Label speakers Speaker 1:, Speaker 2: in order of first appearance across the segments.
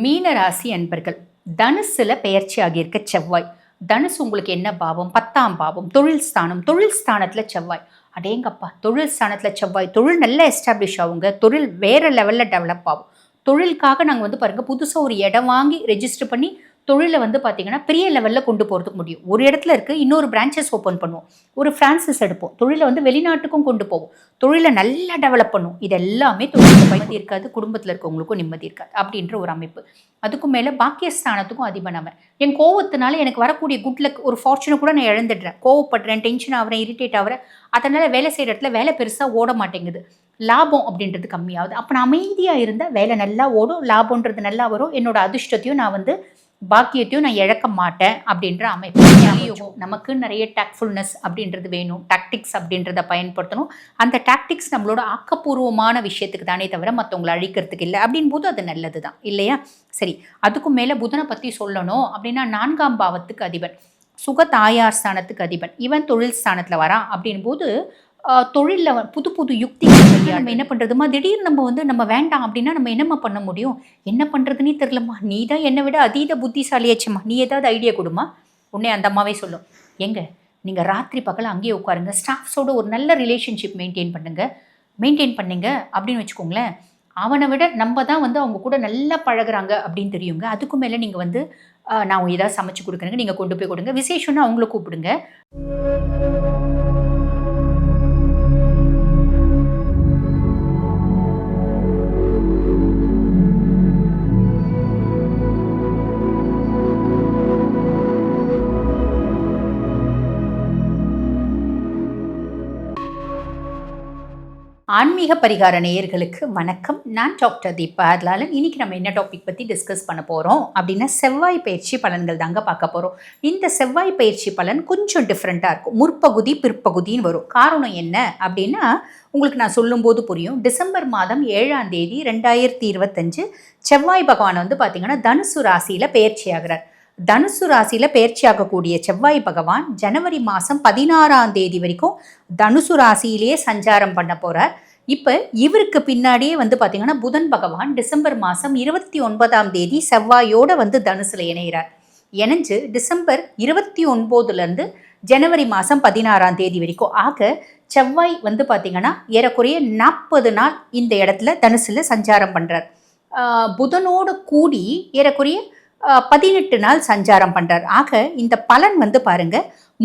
Speaker 1: மீன ராசி அன்பர்கள் தனுசுல பெயர்ச்சி ஆகியிருக்க செவ்வாய். தனுசு உங்களுக்கு என்ன பாவம்? 10ஆம் பாவம், தொழில் ஸ்தானம். தொழில் ஸ்தானத்துல செவ்வாய். அடேங்கப்பா, தொழில் ஸ்தானத்துல செவ்வாய். தொழில் நல்லா எஸ்டாப்ளிஷ் ஆகுங்க. தொழில் வேற லெவல்ல டெவலப் ஆகும். தொழிலுக்காக நாங்கள் வந்து பாருங்க புதுசாக ஒரு இடம் வாங்கி ரெஜிஸ்டர் பண்ணி தொழிலை வந்து பார்த்தீங்கன்னா பெரிய லெவலில் கொண்டு போகிறதுக்கு முடியும். ஒரு இடத்துல இருக்குது, இன்னொரு பிரான்ச்சஸ் ஓப்பன் பண்ணுவோம், ஒரு ஃப்ரான்சைஸ் எடுப்போம், தொழிலை வந்து வெளிநாட்டுக்கும் கொண்டு போவோம், தொழிலை நல்லா டெவலப் பண்ணும். இது எல்லாமே தொழில் நிம்மதி இருக்காது, குடும்பத்தில் இருக்கவங்களுக்கும் நிம்மதி இருக்காது அப்படின்ற ஒரு அமைப்பு. அதுக்கும் மேலே பாக்கியஸ்தானத்துக்கும் அதிபனவன். என் கோவத்தினால எனக்கு வரக்கூடிய குட்லக் ஒரு ஃபார்ச்சுனை கூட நான் இழந்துடுறேன். கோவப்படுறேன், டென்ஷன் ஆகிறேன், இரிட்டேட் ஆகிறேன். அதனால் வேலை செய்கிற இடத்துல வேலை பெருசாக ஓட மாட்டேங்குது, லாபம் அப்படின்றது கம்மியாகுது. அப்போ நான் அமைதியாக இருந்தால் வேலை நல்லா ஓடும், லாபம்ன்றது நல்லா வரும், என்னோட அதிர்ஷ்டத்தையும் நான் வந்து பாக்கியத்தையும் நான் இழக்க மாட்டேன் அப்படின்ற அமைப்பு. நமக்கு நிறைய டாக்ட்ஃபுல்னஸ் அப்படின்றது வேணும், டாக்டிக்ஸ் அப்படின்றத பயன்படுத்தணும். அந்த டாக்டிக்ஸ் நம்மளோட ஆக்கப்பூர்வமான விஷயத்துக்கு தானே தவிர மற்றவங்களை அழிக்கிறதுக்கு இல்லை. அப்படின் போது அது நல்லது தான் இல்லையா? சரி, அதுக்கும் மேலே புதனை பற்றி சொல்லணும் அப்படின்னா 4ஆம் பாவத்துக்கு அதிபன், சுக தாயார் ஸ்தானத்துக்கு அதிபன், இவன் தொழில் ஸ்தானத்தில் வரான். அப்படின் போது தொழிலில் புது புது யுக்திகள் நம்ம என்ன பண்ணுறதுமா, திடீர்னு நம்ம வந்து நம்ம வேண்டாம் அப்படின்னா நம்ம என்னம்மா பண்ண முடியும்? என்ன பண்ணுறதுனே தெரிலம்மா, நீ தான் என்னை விட அதீத புத்திசாலியாச்சும்மா, நீ ஏதாவது ஐடியா கொடுமா. உடனே அந்த அம்மாவே சொல்லும், எங்க நீங்கள் ராத்திரி பகல் அங்கேயே உட்காருங்க, ஸ்டாஃப்ஸோட ஒரு நல்ல ரிலேஷன்ஷிப் மெயின்டைன் பண்ணுங்க அப்படின்னு வச்சுக்கோங்களேன். அவனை விட நம்ம தான் வந்து அவங்க கூட நல்லா பழகுறாங்க அப்படின்னு தெரியுங்க. அதுக்கும் மேலே நீங்கள் வந்து நான் ஏதாவது சமைச்சு கொடுக்குறேங்க, நீங்கள் கொண்டு போய் கொடுங்க, விசேஷம்னு அவங்கள கூப்பிடுங்க. ஆன்மீக பரிகார நேயர்களுக்கு வணக்கம். நான் டாக்டர் தீபா அர்லாலன். இன்னைக்கு நம்ம என்ன டாபிக் பற்றி டிஸ்கஸ் பண்ண போகிறோம் அப்படின்னா செவ்வாய் பயிற்சி பலன்கள் தாங்க பார்க்க போகிறோம். இந்த செவ்வாய் பயிற்சி பலன் கொஞ்சம் டிஃப்ரெண்ட்டாக இருக்கும். முற்பகுதி பிற்பகுதின்னு வரும். காரணம் என்ன அப்படின்னா உங்களுக்கு நான் சொல்லும்போது புரியும். டிசம்பர் மாதம் 7ஆம் தேதி 2025 செவ்வாய் பகவான் வந்து பார்த்திங்கன்னா தனுசு ராசியில் பயிற்சி ஆகிறார். தனுசு ராசியில் பயிற்சி ஆகக்கூடிய செவ்வாய் பகவான் ஜனவரி மாதம் 16ஆம் தேதி வரைக்கும் தனுசு ராசியிலேயே சஞ்சாரம் பண்ண போகிறார். இப்போ இவருக்கு பின்னாடியே வந்து பார்த்திங்கன்னா புதன் பகவான் டிசம்பர் மாதம் 29ஆம் தேதி செவ்வாயோடு வந்து தனுசில் இணைகிறார். இணைஞ்சு டிசம்பர் 29லேருந்து ஜனவரி மாதம் 16ஆம் தேதி வரைக்கும் ஆக செவ்வாய் வந்து பார்த்திங்கன்னா ஏறக்குறைய 40 நாள் இந்த இடத்துல தனுசில் சஞ்சாரம் பண்ணுறார். புதனோடு கூடி ஏறக்குறைய 18 நாள் சஞ்சாரம் பண்ணுறார். ஆக இந்த பலன் வந்து பாருங்க,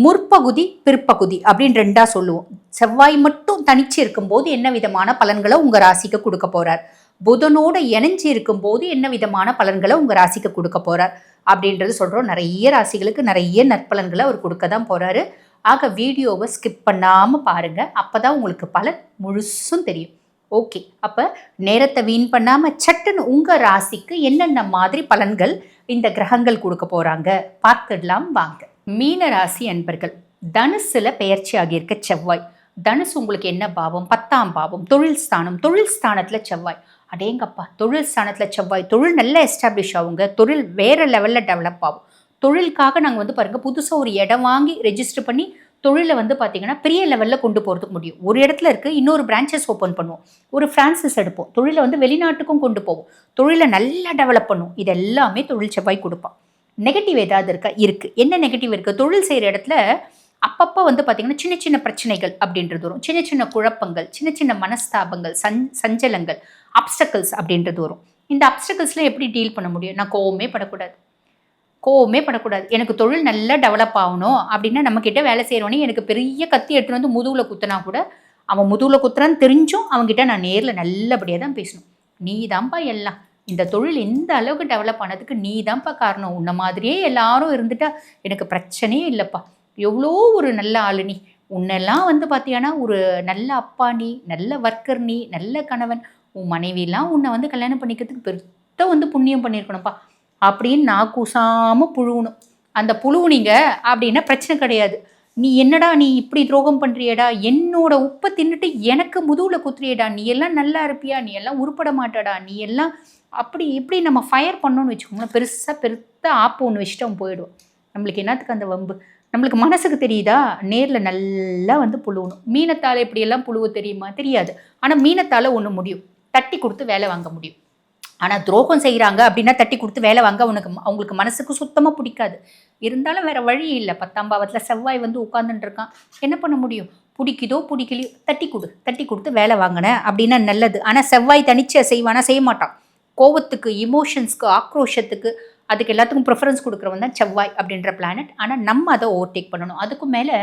Speaker 1: முற்பகுதி பிற்பகுதி அப்படின்னு ரெண்டா சொல்லுவோம். செவ்வாய் மட்டும் தனிச்சு இருக்கும்போது என்ன விதமான பலன்களை உங்கள் ராசிக்கு கொடுக்க போகிறார், புதனோட இணைஞ்சி இருக்கும்போது என்ன விதமான பலன்களை உங்கள் ராசிக்கு கொடுக்க போகிறார் அப்படின்றது சொல்கிறோம். நிறைய ராசிகளுக்கு நிறைய நற்பலன்களை அவர் கொடுக்க தான் போகிறாரு. ஆக வீடியோவை ஸ்கிப் பண்ணாமல் பாருங்கள், அப்போ தான் உங்களுக்கு பலன் முழுசும் தெரியும். ஓகே, அப்போ நேரத்தை வீண் பண்ணாமல் சட்டுன்னு உங்கள் ராசிக்கு என்னென்ன மாதிரி பலன்கள் இந்த கிரகங்கள் கொடுக்க போகிறாங்க பார்த்துடலாம் வாங்க. மீன ராசி அன்பர்கள் தனுசுல பெயர்ச்சி ஆகியிருக்க செவ்வாய். தனுசு உங்களுக்கு என்ன பாவம்? 10ஆம் பாவம், தொழில் ஸ்தானம். தொழில் ஸ்தானத்தில் செவ்வாய். அடேங்கப்பா, தொழில் ஸ்தானத்தில் செவ்வாய். தொழில் நல்லா எஸ்டாப்ளிஷ் ஆகுங்க. தொழில் வேறு லெவலில் டெவலப் ஆகும். தொழிலுக்காக நாங்கள் வந்து பாருங்கள் புதுசாக ஒரு இடம் வாங்கி ரெஜிஸ்டர் பண்ணி தொழிலை வந்து பார்த்திங்கன்னா பெரிய லெவலில் கொண்டு போகிறதுக்கு முடியும். ஒரு இடத்துல இருக்குது, இன்னொரு பிரான்ச்சஸ் ஓப்பன் பண்ணுவோம், ஒரு ஃப்ரான்சைஸ் எடுப்போம், தொழிலை வந்து வெளிநாட்டுக்கும் கொண்டு போவோம், தொழிலை நல்லா டெவலப் பண்ணும். இது எல்லாமே தொழில் செவ்வாய் கொடுப்பான். நெகட்டிவ் ஏதாவது இருக்கா? இருக்குது. என்ன நெகட்டிவ் இருக்குது? தொழில் செய்கிற இடத்துல அப்பப்போ வந்து பார்த்திங்கன்னா சின்ன சின்ன பிரச்சனைகள் அப்படின்றது வரும், சின்ன சின்ன குழப்பங்கள், சின்ன சின்ன மனஸ்தாபங்கள், சஞ்சலங்கள், அப்டக்கல்ஸ் அப்படின்றது வரும். இந்த அப்டக்கல்ஸ்லாம் எப்படி டீல் பண்ண முடியும்? நான் கோவமே படக்கூடாது. எனக்கு தொழில் நல்லா டெவலப் ஆகணும் அப்படின்னா நம்மக்கிட்ட வேலை செய்கிறவனே எனக்கு பெரிய கத்தி எடுத்துகிட்டு வந்து முதுகில் குத்துனா கூட அவன் முதுகில் குத்துறான்னு தெரிஞ்சும் அவங்ககிட்ட நான் நேரில் நல்லபடியாக தான் பேசணும். நீ தான்ப்பா எல்லாம், இந்த தொழில் இந்த அளவுக்கு டெவலப் ஆனதுக்கு நீ தான்ப்பா காரணம், உன்னை மாதிரியே எல்லாரும் இருந்துட்டா எனக்கு பிரச்சனையே இல்லைப்பா, எவ்வளோ ஒரு நல்ல ஆளு நீ, உன்னெல்லாம் வந்து பார்த்தியானா ஒரு நல்ல அப்பா நீ, நல்ல ஒர்க்கர் நீ, நல்ல கணவன், உன் மனைவியெல்லாம் உன்னை வந்து கல்யாணம் பண்ணிக்கிறதுக்கு பெருத்த வந்து புண்ணியம் பண்ணியிருக்கணும்ப்பா அப்படின்னு நான் கூசாமல் புழுவணும். அந்த புழுவுனீங்க அப்படின்னா பிரச்சனை கிடையாது. நீ என்னடா நீ இப்படி துரோகம் பண்ணுறியடா, என்னோட உப்பை தின்னுட்டு எனக்கு முதுகில் குத்துறியடா, நீ எல்லாம் நல்லா இருப்பியா, நீ எல்லாம் உருப்பட மாட்டடா, நீ எல்லாம் அப்படி இப்படி நம்ம ஃபயர் பண்ணோன்னு வச்சுக்கோங்களேன். பெருத்த ஆப்பு ஒன்று வச்சுட்டு அவன் போயிடுவோம். நம்மளுக்கு என்னத்துக்கு அந்த வம்பு? நம்மளுக்கு மனசுக்கு தெரியுதா? நேரில் நல்லா வந்து புழுவணும். மீனத்தால் எப்படியெல்லாம் புழுவ தெரியுமா? தெரியாது. ஆனால் மீனத்தால் ஒன்று முடியும், தட்டி கொடுத்து வேலை வாங்க முடியும். ஆனால் துரோகம் செய்கிறாங்க அப்படின்னா தட்டி கொடுத்து வேலை வாங்க அவங்களுக்கு மனசுக்கு சுத்தமாக பிடிக்காது. இருந்தாலும் வேறு வழி இல்லை. 10ஆம் பாவத்தில் செவ்வாய் வந்து உட்கார்ந்துட்டு இருக்கான். என்ன பண்ண முடியும்? பிடிக்குதோ பிடிக்கலையோ தட்டி கொடுத்து வேலை வாங்கினேன் அப்படின்னா நல்லது. ஆனால் செவ்வாய் தனிச்சை செய்வானா? செய்ய மாட்டான். கோவத்துக்கு, இமோஷன்ஸ்க்கு, ஆக்ரோஷத்துக்கு, அதுக்கு எல்லாத்துக்கும் ப்ரிஃபரன்ஸ் கொடுக்குறவன் தான் செவ்வாய் அப்படின்ற பிளானட். ஆனால் நம்ம அதை ஓவர்டேக் பண்ணணும். அதுக்கும் மேலே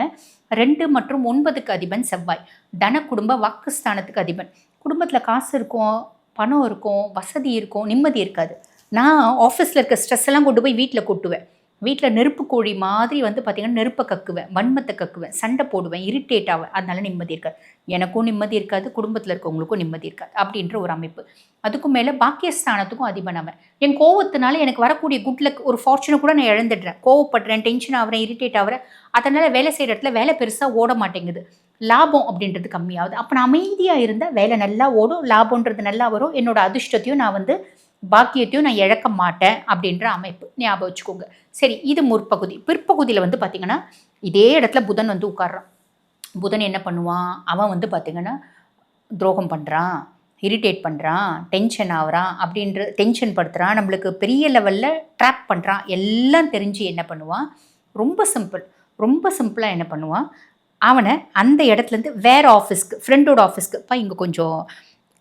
Speaker 1: 2 மற்றும் 9க்கு அதிபன் செவ்வாய். தன குடும்ப வாக்குஸ்தானத்துக்கு அதிபன். குடும்பத்தில் காசு இருக்கும், பணம் இருக்கும், வசதி இருக்கும், நிம்மதி இருக்காது. நான் ஆஃபீஸில் இருக்க ஸ்ட்ரெஸ் எல்லாம் கொண்டு போய் வீட்டில் கொட்டுவேன். வீட்டில் நெருப்பு கோழி மாதிரி வந்து பார்த்திங்கன்னா நெருப்பை கக்குவேன், வன்மத்தை கக்குவேன், சண்டை போடுவேன், இரிட்டேட் ஆவேன். அதனால நிம்மதி இருக்காது. எனக்கும் நிம்மதி இருக்காது, குடும்பத்தில் இருக்கவங்களுக்கும் நிம்மதி இருக்காது அப்படின்ற ஒரு அமைப்பு. அதுக்கும் மேலே பாக்கியஸ்தானத்துக்கும் அதிபன் அவன். என் கோவத்தினால எனக்கு வரக்கூடிய குட் லக், ஒரு ஃபார்ச்சுனை கூட நான் இழந்துடுறேன். கோவப்படுறேன், டென்ஷன் ஆகிறேன், இரிட்டேட் ஆகிறேன். அதனால் வேலை செய்கிற இடத்துல வேலை பெருசாக ஓட மாட்டேங்குது. லாபம் அப்படின்றது கம்மியாகுது. அப்போ நான் அமைதியாக இருந்தால் வேலை நல்லா ஓடும், லாபம்ன்றது நல்லா வரும். என்னோட அதிர்ஷ்டத்தையும் நான் வந்து பாக்கியத்தையும் நான் இழக்க மாட்டேன் அப்படின்ற அமைப்பு ஞாபகம் வச்சுக்கோங்க. சரி, இது முற்பகுதி. பிற்பகுதியில் வந்து பார்த்திங்கன்னா இதே இடத்துல புதன் வந்து உட்கார்றான். புதன் என்ன பண்ணுவான்? அவன் வந்து பார்த்திங்கன்னா துரோகம் பண்ணுறான், இரிட்டேட் பண்ணுறான், டென்ஷன் ஆகுறான், டென்ஷன் படுத்துகிறான், நம்மளுக்கு பெரிய லெவலில் ட்ராப் பண்ணுறான். எல்லாம் தெரிஞ்சு என்ன பண்ணுவான்? ரொம்ப சிம்பிளாக என்ன பண்ணுவான்? அவனை அந்த இடத்துலேருந்து வேறு ஆஃபீஸ்க்கு, ஃப்ரெண்டோட ஆஃபீஸ்க்கு, இங்கே கொஞ்சம்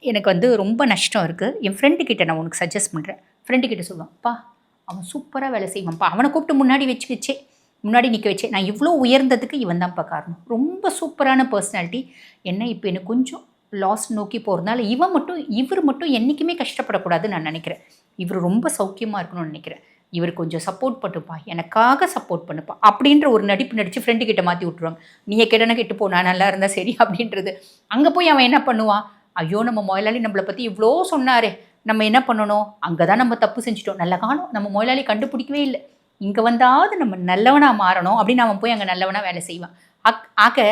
Speaker 1: எனக்கு வந்து ரொம்ப நஷ்டம் இருக்குது, என் ஃப்ரெண்டுக்கிட்ட நான் உனக்கு சஜஸ்ட் பண்ணுறேன். ஃப்ரெண்டுக்கிட்ட சொல்லுவான்ப்பா, அவன் சூப்பராக வேலை செய்வான்ப்பா, அவனை கூப்பிட்டு முன்னாடி நிற்க வச்சே, நான் இவ்வளோ உயர்ந்ததுக்கு இவன் தான்ப்பா காரணம், ரொம்ப சூப்பரான பர்சனாலிட்டி. என்ன இப்போ எனக்கு கொஞ்சம் லாஸ் நோக்கி போகிறதுனால இவர் மட்டும் என்றைக்குமே கஷ்டப்படக்கூடாதுன்னு நான் நினைக்கிறேன். இவர் ரொம்ப சௌக்கியமாக இருக்கணும்னு நினைக்கிறேன். இவர் கொஞ்சம் சப்போர்ட் பண்ணுப்பா, எனக்காக சப்போர்ட் பண்ணுப்பா அப்படின்ற ஒரு நடிப்பு நடித்து ஃப்ரெண்டுக்கிட்ட மாற்றி விட்ருவாங்க. நீங்கள் கெட்டனா கெட்டு போ, நான் நல்லா இருந்தால் சரி அப்படின்றது. அங்கே போய் அவன் என்ன பண்ணுவான்? ஐயோ, நம்ம முதலாளி நம்மளை பற்றி இவ்வளோ சொன்னாரே, நம்ம என்ன பண்ணணும்? அங்கே தான் நம்ம தப்பு செஞ்சுட்டோம், நல்ல காணும், நம்ம முதலாளி கண்டுபிடிக்கவே இல்லை, இங்கே வந்தாவது நம்ம நல்லவனாக மாறணும் அப்படின்னு அவன் போய் அங்கே நல்லவனாக வேலை செய்வான். ஆக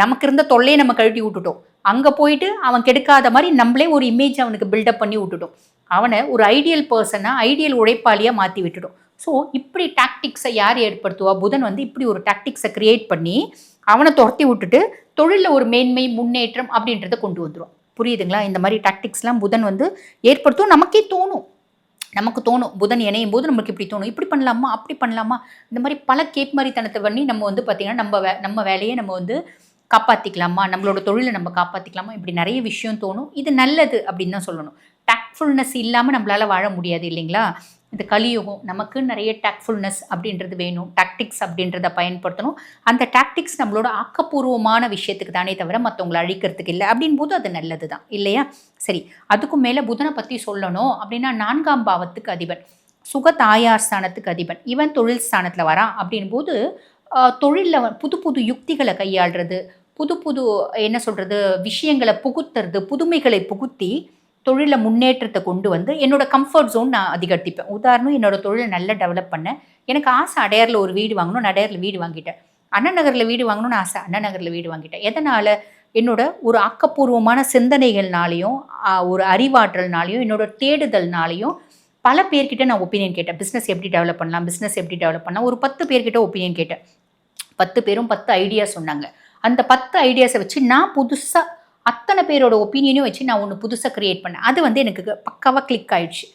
Speaker 1: நமக்கு இருந்த தொல்லையை நம்ம கழட்டி விட்டுட்டோம். அங்கே போயிட்டு அவன் கெடுக்காத மாதிரி நம்மளே ஒரு இமேஜ் அவனுக்கு பில்டப் பண்ணி விட்டுட்டோம். அவனை ஒரு ஐடியல் பர்சனாக, ஐடியல் உழைப்பாளியாக மாற்றி விட்டுட்டோம். ஸோ இப்படி டாக்டிக்ஸை யார் ஏற்படுத்துவா? புதன் வந்து இப்படி ஒரு டாக்டிக்ஸை கிரியேட் பண்ணி அவனை துரத்தி விட்டுட்டு தொழிலில் ஒரு மேன்மை, முன்னேற்றம் அப்படின்றத கொண்டு வந்துடும். புரியுதுங்களா? இந்த மாதிரி டாக்டிக்ஸ்லாம் புதன் வந்து ஏற்படுத்தும். நமக்கு தோணும் புதன் இணையும் போது நமக்கு இப்படி தோணும், இப்படி பண்ணலாமா, அப்படி பண்ணலாமா, இந்த மாதிரி பல கேப் மாதிரித்தனத்தை பண்ணி நம்ம வந்து பார்த்திங்கன்னா நம்ம வேலையை நம்ம வந்து காப்பாற்றிக்கலாமா, நம்மளோட தொழிலை நம்ம காப்பாற்றிக்கலாமா, இப்படி நிறைய விஷயம் தோணும். இது நல்லது அப்படின்னு தான் சொல்லணும். டாக்ட்ஃபுல்னஸ் இல்லாமல் நம்மளால் வாழ முடியாது இல்லைங்களா? இந்த கலியுகம், நமக்கு நிறைய டாக்ட்ஃபுல்னஸ் அப்படின்றது வேணும். டாக்டிக்ஸ் அப்படின்றத பயன்படுத்தணும். அந்த டாக்டிக்ஸ் நம்மளோட ஆக்கப்பூர்வமான விஷயத்துக்கு தானே தவிர மற்றவங்களை அழிக்கிறதுக்கு இல்லை. அப்படின் போது அது நல்லது தான் இல்லையா? சரி, அதுக்கும் மேலே புதனை பற்றி சொல்லணும் அப்படின்னா 4ஆம் பாவத்துக்கு அதிபன், சுக தாயார் ஸ்தானத்துக்கு அதிபன், இவன் தொழில் ஸ்தானத்தில் வரான். அப்படின் போது தொழிலில் புது புது யுக்திகளை கையாளுறது, புது என்ன சொல்கிறது, விஷயங்களை புகுத்துறது, புதுமைகளை புகுத்தி தொழிலில் முன்னேற்றத்தை கொண்டு வந்து என்னோடய கம்ஃபர்ட் ஜோன் நான் அதிகரிப்பேன். உதாரணம், என்னோடய தொழிலை நல்லா டெவலப் பண்ணேன். எனக்கு ஆசை அடையாரில் ஒரு வீடு வாங்கணும், நான் அடையாரில் வீடு வாங்கிட்டேன். அண்ணா நகரில் வீடு வாங்கணும்னு ஆசை, அண்ணா நகரில் வீடு வாங்கிட்டேன். எதனால்? என்னோட ஒரு ஆக்கப்பூர்வமான சிந்தனைகள்னாலையும், ஒரு அறிவாற்றல்னாலையும், என்னோட தேடுதல்னாலையும் பல பேர்கிட்ட நான் ஒப்பீனியன் கேட்டேன். பிஸ்னஸ் எப்படி டெவலப் பண்ணலாம், ஒரு 10 பேர்கிட்ட ஒப்பீனியன் கேட்டேன். 10 பேரும் 10 ஐடியா சொன்னாங்க. அந்த 10 ஐடியாஸை வச்சு நான் புதுசாக அத்தனை பேரோட ஒப்பீனியனையும் வச்சு நான் ஒன்று புதுசாக க்ரியேட் பண்ணேன். அது வந்து எனக்கு பக்காவாக கிளிக் ஆகிடுச்சு.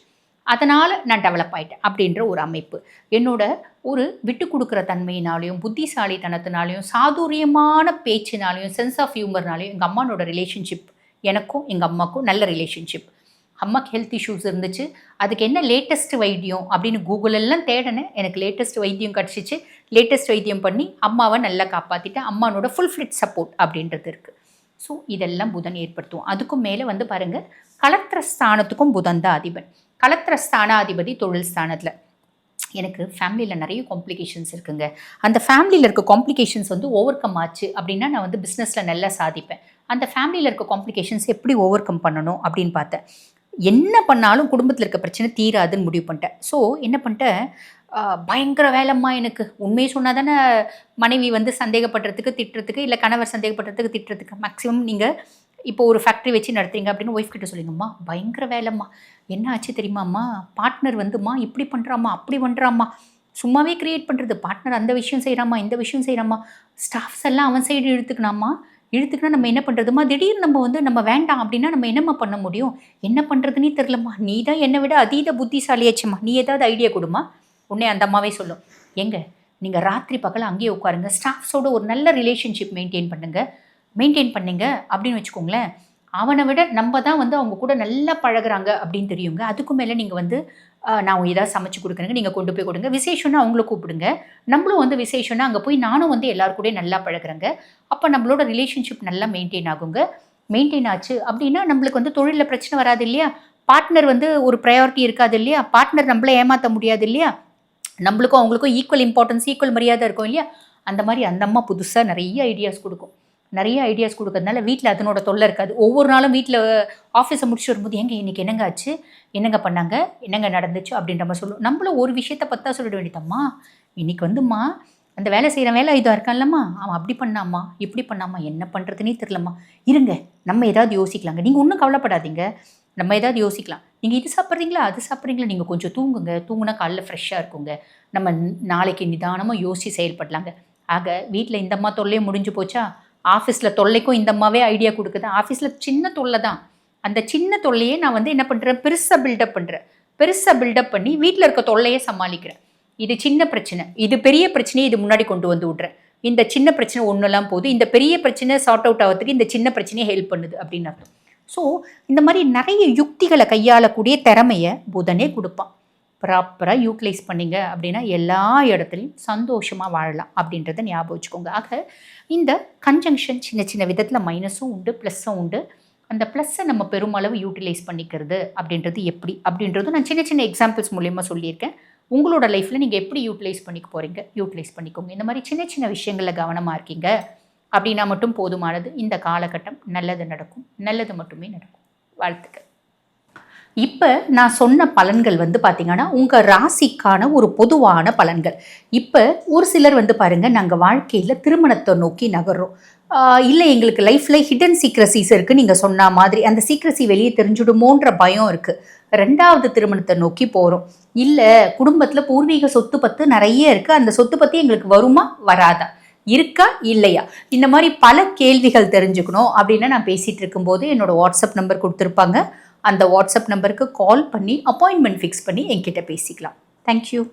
Speaker 1: அதனால் நான் டெவலப் ஆகிட்டேன் அப்படின்ற ஒரு அமைப்பு. என்னோட ஒரு விட்டு கொடுக்குற தன்மையினாலையும், புத்திசாலித்தனத்தினாலையும், சாதுரியமான பேச்சினாலையும், சென்ஸ் ஆஃப் ஹியூமர்னாலையும் எங்கள் அம்மானோட ரிலேஷன்ஷிப், எனக்கும் எங்கள் அம்மாவுக்கும் நல்ல ரிலேஷன்ஷிப். அம்மாவுக்கு ஹெல்த் இஷ்யூஸ் இருந்துச்சு. அதுக்கு என்ன லேட்டஸ்ட் வைத்தியம் அப்படின்னு கூகுளெல்லாம் தேடினேன். எனக்கு லேட்டஸ்ட் வைத்தியம் கிடச்சிச்சு. லேட்டஸ்ட் வைத்தியம் பண்ணி அம்மாவை நல்லா காப்பாற்றிட்டேன். அம்மானோட ஃபுல் ஃபிட் சப்போர்ட் அப்படின்றது இருக்குது. ஸோ இதெல்லாம் புதன் ஏற்படுத்தும். அதுக்கும் மேலே வந்து பாருங்கள், கலத்திர ஸ்தானத்துக்கும் புதன் தான் அதிபன். கலத்திர ஸ்தானாதிபதி தொழில் ஸ்தானத்தில். எனக்கு ஃபேமிலியில் நிறைய காம்ப்ளிகேஷன்ஸ் இருக்குங்க. அந்த ஃபேமிலியில் இருக்க காம்ப்ளிகேஷன்ஸ் வந்து ஓவர் கம் ஆச்சு அப்படின்னா நான் வந்து பிஸ்னஸில் நல்லா சாதிப்பேன். அந்த ஃபேமிலியில் இருக்க காம்ப்ளிகேஷன்ஸ் எப்படி ஓவர் கம் பண்ணணும் அப்படின்னு பார்த்தேன். என்ன பண்ணாலும் குடும்பத்தில் இருக்க பிரச்சனை தீராதுன்னு முடிவு பண்ணிட்டேன். ஸோ என்ன பண்ணிட்டேன், பயங்கர வேலைம்மா எனக்கு. உண்மையை சொன்னால் தானே மனைவி வந்து சந்தேகப்படுறதுக்கு, திட்டுறதுக்கு, இல்லை கணவர் சந்தேகப்படுறதுக்கு, திட்டுறதுக்கு. மேக்ஸிமம் நீங்கள் இப்போ ஒரு ஃபேக்ட்ரி வச்சு நடத்துறீங்க அப்படின்னு ஒய்ஃப் கிட்ட சொல்லுங்கம்மா, பயங்கர வேலைம்மா, என்ன ஆச்சு தெரியுமாம்மா, பார்ட்னர் வந்துமா இப்படி பண்ணுறாம்மா, அப்படி பண்ணுறாம்மா, சும்மாவே க்ரியேட் பண்ணுறது, பார்ட்னர் அந்த விஷயம் செய்கிறாம்மா, இந்த விஷயம் செய்கிறாம்மா, ஸ்டாஃப்ஸ் எல்லாம் அவன் சைடு இழுத்துக்கணாம்மா, இழுத்துக்கினா நம்ம என்ன பண்ணுறதுமா, திடீர்னு நம்ம வந்து நம்ம வேண்டாம் அப்படின்னா நம்ம என்னம்மா பண்ண முடியும்? என்ன பண்ணுறதுன்னே தெரிலம்மா, நீ தான் என்னை விட அதீத புத்திசாலியாச்சும்மா, நீ ஏதாவது ஐடியா கொடுமா. உடனே அந்த அம்மாவே சொல்லும், ஏங்க நீங்கள் ராத்திரி பகல் அங்கேயே உட்காருங்க, ஸ்டாஃப்ஸோட ஒரு நல்ல ரிலேஷன்ஷிப் மெயின்டைன் பண்ணீங்க அப்படின்னு வச்சுக்கோங்களேன், அவனை விட நம்ம தான் வந்து அவங்க கூட நல்லா பழகுறாங்க அப்படின்னு தெரியுங்க. அதுக்கும் மேலே நீங்கள் வந்து நான் ஏதாவது சமைச்சு கொடுக்குறேங்க, நீங்கள் கொண்டு போய் கொடுங்க, விசேஷம்னா அவங்கள கூப்பிடுங்க, நம்மளும் வந்து விசேஷம்னா அங்கே போய் நானும் வந்து எல்லாரு கூடயும் நல்லா பழகுறேங்க, அப்போ நம்மளோட ரிலேஷன்ஷிப் நல்லா மெயின்டைன் ஆகுங்க. மெயின்டைன் ஆச்சு அப்படின்னா நம்மளுக்கு வந்து தொழிலில் பிரச்சனை வராது இல்லையா, பார்ட்னர் வந்து ஒரு ப்ரையாரிட்டி இருக்காது இல்லையா, பார்ட்னர் நம்மளை ஏமாற்ற முடியாது இல்லையா, நம்மளுக்கும் அவங்களுக்கும் ஈக்குவல் இம்பார்ட்டன்ஸ், ஈக்குவல் மரியாதை இருக்கும் இல்லையா. அந்த மாதிரி அந்த அம்மா புதுசாக நிறைய ஐடியாஸ் கொடுக்கும். நிறைய ஐடியாஸ் கொடுக்கறதுனால வீட்டில் அதனோட தொல்லை இருக்காது. ஒவ்வொரு நாளும் வீட்டில் ஆஃபீஸை முடிச்சுட்டு வரும்போது, ஏங்க இன்னைக்கு என்னங்க ஆச்சு, என்னங்க பண்ணாங்க, என்னங்க நடந்துச்சு அப்படின்ற மாதிரி சொல்லுவோம். நம்மளும் ஒரு விஷயத்த பற்றா சொல்லிட வேண்டியதம்மா, இன்னைக்கு வந்தும்மா அந்த வேலை செய்கிற வேலை இதாக இருக்கான்லம்மா, அவன் அப்படி பண்ணாம்மா, இப்படி பண்ணாம்மா, என்ன பண்ணுறதுனே தெரிலம்மா, இருங்க நம்ம ஏதாவது யோசிக்கலாங்க, நீங்கள் ஒன்றும் கவலைப்படாதீங்க, நம்ம ஏதாவது யோசிக்கலாம், நீங்கள் இது சாப்பிட்றீங்களா அது சாப்பிட்றீங்களா, நீங்கள் கொஞ்சம் தூங்குங்க, தூங்குனா காலைல ஃப்ரெஷ்ஷாக இருக்குங்க, நம்ம நாளைக்கு நிதானமாக யோசித்து செயல்படலாங்க. ஆக வீட்டில் இந்த அம்மா தொல்லையே முடிஞ்சு போச்சா, ஆஃபீஸில் தொல்லைக்கும் இந்த அம்மாவே ஐடியா கொடுக்குது. ஆஃபீஸில் சின்ன தொல்லை தான், அந்த சின்ன தொல்லையே நான் வந்து என்ன பண்ணுறேன், பெருசாக பில்டப் பண்ணி வீட்டில் இருக்க தொல்லையே சமாளிக்கிறேன். இது சின்ன பிரச்சனை, இது பெரிய பிரச்சனையை இது முன்னாடி கொண்டு வந்து விட்றேன், இந்த சின்ன பிரச்சனை ஒன்றுலாம் போகுது, இந்த பெரிய பிரச்சனை சார்ட் அவுட் ஆகிறதுக்கு இந்த சின்ன பிரச்சனையை ஹெல்ப் பண்ணுது அப்படின்னு அர்த்தம். ஸோ இந்த மாதிரி நிறைய யுக்திகளை கையாளக்கூடிய திறமையை புதனே கொடுப்பான். ப்ராப்பராக யூட்டிலைஸ் பண்ணிங்க அப்படின்னா எல்லா இடத்துலையும் சந்தோஷமாக வாழலாம் அப்படின்றத ஞாபகம் வச்சுக்கோங்க. ஆக இந்த கன்ஜங்ஷன் சின்ன சின்ன விதத்தில் மைனஸும் உண்டு, ப்ளஸ்ஸும் உண்டு. அந்த ப்ளஸ்ஸை நம்ம பெருமளவு யூட்டிலைஸ் பண்ணிக்கிறது அப்படின்றது எப்படி அப்படின்றதும் நான் சின்ன சின்ன எக்ஸாம்பிள்ஸ் மூலியமாக சொல்லியிருக்கேன். உங்களோட லைஃப்பில் நீங்கள் எப்படி யூட்டிலைஸ் பண்ணிக்க போகிறீங்க, யூட்டிலைஸ் பண்ணிக்கோங்க. இந்த மாதிரி சின்ன சின்ன விஷயங்களில் கவனமாக இருக்கீங்க அப்படின்னா மட்டும் போதுமானது. இந்த காலகட்டம் நல்லது நடக்கும், நல்லது மட்டுமே நடக்கும். வாழ்த்துக்கள். இப்போ நான் சொன்ன பலன்கள் வந்து பார்த்திங்கன்னா உங்கள் ராசிக்கான ஒரு பொதுவான பலன்கள். இப்போ ஒரு சிலர் வந்து பாருங்கள், நாங்கள் வாழ்க்கையில் திருமணத்தை நோக்கி நகர்றோம், இல்லை எங்களுக்கு லைஃப்பில் ஹிடன் சீக்ரஸிஸ் இருக்குது, நீங்கள் சொன்ன மாதிரி அந்த சீக்ரஸி வெளியே தெரிஞ்சுடுமோன்ற பயம் இருக்குது, ரெண்டாவது திருமணத்தை நோக்கி போகிறோம், இல்லை குடும்பத்தில் பூர்வீக சொத்து பத்து நிறைய இருக்குது, அந்த சொத்து பற்றி எங்களுக்கு வருமா வராதா, இருக்கா இல்லையா, இந்த மாதிரி பல கேள்விகள் தெரிஞ்சுக்கணும் அப்படின்னா நான் பேசிகிட்டு இருக்கும்போது என்னோட வாட்ஸ்அப் நம்பர் கொடுத்துருப்பாங்க, அந்த வாட்ஸ்அப் நம்பருக்கு கால் பண்ணி அப்பாயின்மெண்ட் ஃபிக்ஸ் பண்ணி என்கிட்ட பேசிக்கலாம். தேங்க்யூ.